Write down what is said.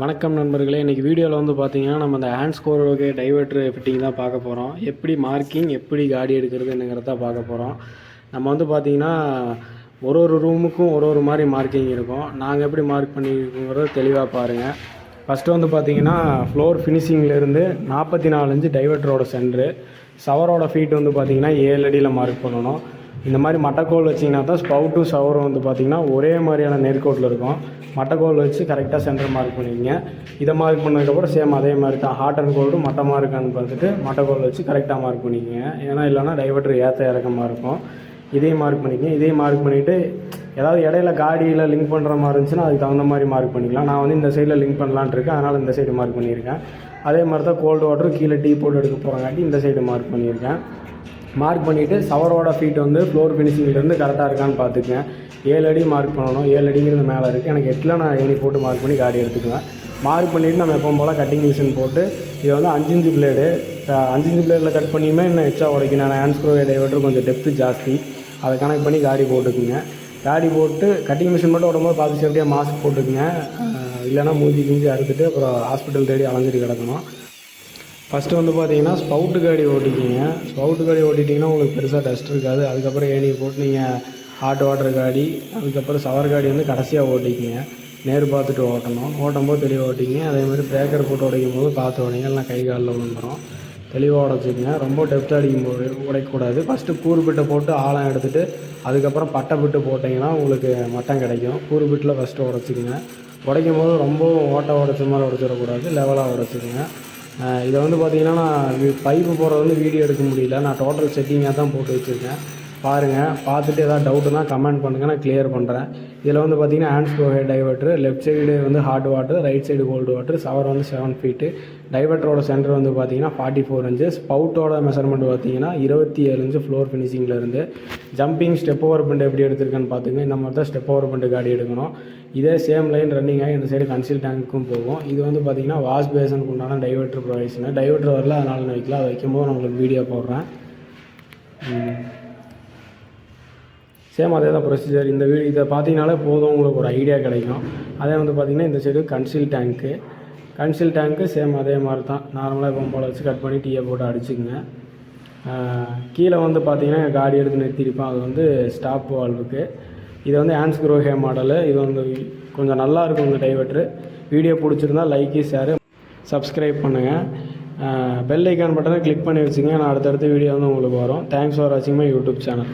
வணக்கம் நண்பர்களே, இன்றைக்கி வீடியோவில் வந்து பார்த்தீங்கன்னா நம்ம அந்த ஹேண்ட்ஸ்கோரோகே டைவர்ட்ரு ஃபிட்டிங் தான் பார்க்க போகிறோம். எப்படி மார்க்கிங் எப்படி காடி எடுக்கிறதுங்கிறத தான் பார்க்க போகிறோம். நம்ம வந்து பார்த்திங்கன்னா ஒரு ரூமுக்கும் ஒரு மாதிரி மார்க்கிங் இருக்கும். நாங்கள் எப்படி மார்க் பண்ணியிருக்கோங்கிறத தெளிவாக பாருங்கள். ஃபஸ்ட்டு வந்து பார்த்திங்கன்னா ஃப்ளோர் ஃபினிஷிங்லேருந்து 44 இன்ச்சு டைவர்ட்டரோட சென்ட்ரு, ஷவரோட ஃபீட் வந்து பார்த்திங்கன்னா 7 அடியில் மார்க் பண்ணணும். இந்த மாதிரி மட்டைக்கோல் வச்சிங்கன்னா தான் ஸ்பவுட்டும் ஷவரும் வந்து பார்த்திங்கன்னா ஒரே மாதிரியான நேர்கோட்டில் இருக்கும். மட்டைக்கோல் வச்சு கரெக்டாக சென்டர் மார்க் பண்ணிக்கங்க. இதை மார்க் பண்ணதுக்கப்புறம் சேம் அதே மாதிரி தான் ஹாட் அண்ட் கோல்டும் மட்டமாக இருக்கான்னு பார்த்துட்டு மட்டைக்கோல் வச்சு கரெக்டாக மார்க் பண்ணிக்கோங்க. ஏன்னா இல்லைனா டைவர்ட்டர் ஏற்ற இறக்கமாக இருக்கும். இதையும் மார்க் பண்ணிக்கங்க. இதையும் மார்க் பண்ணிவிட்டு ஏதாவது இடையில காடியில் லிங்க் பண்ணுற மாதிரி இருந்துச்சுன்னா அதுக்கு தகுந்த மாதிரி மார்க் பண்ணிக்கலாம். நான் வந்து இந்த சைடில் லிங்க் பண்ணலான்ட்டு இருக்கேன், அதனால் இந்த சைடு மார்க் பண்ணியிருக்கேன். அதே மாதிரி தான் கோல்டு வாட்டர் கீழே டீ போட்டு எடுக்க போகிறங்காட்டி இந்த சைடு மார்க் பண்ணியிருக்கேன். மார்க் பண்ணிவிட்டு ஷவரோட ஃபீட் வந்து ஃப்ளோர் ஃபினிஷிங்லேருந்து கரெக்டாக இருக்கான்னு பார்த்துக்குவேன். 7 அடி மார்க் பண்ணணும். 7 அடிங்கிறது மேலே இருக்குது. எனக்கு 8ல் நான் ஏணி போட்டு மார்க் பண்ணி காடி எடுத்துக்குவேன். மார்க் பண்ணிவிட்டு நம்ம எப்பவும் போல் கட்டிங் மிஷின் போட்டு இதை வந்து 5 இன்ச்சு பிளேடு 5 இன்ச்சு பிளேடில் கட் பண்ணியுமே இன்னும் எக்ஸ்ட்ரா உடைக்கணும். நான் ஹேண்ட்ஸ்க்ரோவே டைவர்ட்டர் கொஞ்சம் டெப்த்து ஜாஸ்தி, அதை கனெக்ட் பண்ணி காடி போட்டுக்குங்க. காடி போட்டு கட்டிங் மிஷின் மட்டும் உடம்புல பார்த்து சேஃப்டியாக மாஸ்க் போட்டுக்குங்க. இல்லைனா மூஞ்சி கிஞ்சி அறுத்துட்டு அப்புறம் ஹாஸ்பிட்டல் தேடி அலைஞ்சிட்டு கிடக்கணும். ஃபஸ்ட்டு வந்து பார்த்தீங்கன்னா ஸ்பவுட்டு காடி ஓட்டிக்கிங்க. ஸ்பவுட்டு காடி ஓட்டிட்டிங்கன்னா உங்களுக்கு பெருசாக டஸ்ட் இருக்காது. அதுக்கப்புறம் ஏணியை போட்டு நீங்கள் ஹாட் வாட்டர் காடி, அதுக்கப்புறம் ஷவர் காடி வந்து கடைசியாக ஓட்டிக்கிங்க. நேர் பார்த்துட்டு ஓட்டணும். ஓட்டும்போது தெளிவாக ஓட்டிக்கிங்க. அதேமாதிரி பிரேக்கர் போட்டு உடைக்கும் போது பார்த்து உடைங்க, இல்லைனா கை காலில் விழுந்துடும். தெளிவாக உடச்சிக்கங்க. ரொம்ப டெப்த்தாக அடிக்கும் போது உடைக்கக்கூடாது. ஃபஸ்ட்டு கூறு பிட்டை போட்டு ஆழம் எடுத்துகிட்டு அதுக்கப்புறம் பட்டை பிட்டு போட்டிங்கன்னா உங்களுக்கு மட்டம் கிடைக்கும். கூறு பிட்டில் ஃபஸ்ட்டு உடச்சிக்கங்க. உடைக்கும் போது ரொம்ப ஓட்டை உடைச்ச மாதிரி உடச்சிடக்கூடாது, லெவலாக உடச்சிக்கங்க. இதை வந்து பார்த்திங்கன்னா நான் பைப்பு போடுறது வந்து வீடியோ எடுக்க முடியல. நான் டோட்டல் செட்டிங்காக தான் போட்டு வச்சுருக்கேன். பாருங்கள், பார்த்துட்டு எதாவது டவுட்டுனா கமெண்ட் பண்ணுங்கள், நான் கிளியர் பண்ணுறேன். இதில் வந்து பார்த்திங்கன்னா ஹேண்ட்ஸ்க்ரோஹே டைவர்ட்ரு, லெஃப்ட் சைடு வந்து hot water, right side cold water, shower வந்து 7 ஃபீட்டு, டைவர்ட்டரோட சென்டர் வந்து பார்த்திங்கன்னா 44 இன்ச்சு, ஸ்பவுட்டோட மெஷர்மெண்ட் பார்த்திங்கன்னா 27 இன்ச்சு ஃப்ளோர் ஃபினிஷிங்கில் இருந்து. ஜம்பிங் ஸ்டெப் ஓவர் பெண்ட் எப்படி எடுத்திருக்கேன்னு பார்த்துங்க. இந்த மாதிரி தான் ஸ்டெப் ஓவர் பெண்ட் காடி எடுக்கணும். இதே சேம் லைன் ரன்னிங் ஆகி இந்த சைடு கன்சில் டேங்க்கும் போகும். இது வந்து பார்த்திங்கன்னா வாஷ் பேசனுக்கு உண்டான டைவர்ட்டர் ப்ரொவைஷனு. டைவர்ட்டர் வரல, அதனால் நான் வைக்கலாம். அதை வைக்கும்போது நான் உங்களுக்கு வீடியோ போடுறேன். சேம் அதே தான் ப்ரொசீஜர். இந்த இதை பார்த்தீங்கனாலே போதும், உங்களுக்கு ஒரு ஐடியா கிடைக்கும். அதே வந்து பார்த்திங்கன்னா இந்த சைடு கன்சில் டேங்க்கு சேம் அதே மாதிரி தான் நார்மலாக இப்போ போல் வச்சு கட் பண்ணி டீயை போட்டு அடிச்சுக்குங்க. கீழே வந்து பார்த்திங்கன்னா காடி எடுத்து நிறுத்திருப்பேன். அது வந்து ஸ்டாப் வால்வுக்கு. இது வந்து ஹேண்ட்ஸ்க்ரோஹே மாடலு. இது வந்து கொஞ்சம் நல்லாயிருக்கும் இந்த டைவர்ட்ரு. வீடியோ பிடிச்சிருந்தா லைக்கு, ஷேரு, சப்ஸ்கிரைப் பண்ணுங்கள். பெல் ஐக்கான் பட்டனை கிளிக் பண்ணி வச்சுங்க. நான் அடுத்தடுத்த வீடியோ வந்து உங்களுக்கு வரும். தேங்க்ஸ் ஃபார் வாட்சிங் மை யூடியூப் சேனல்.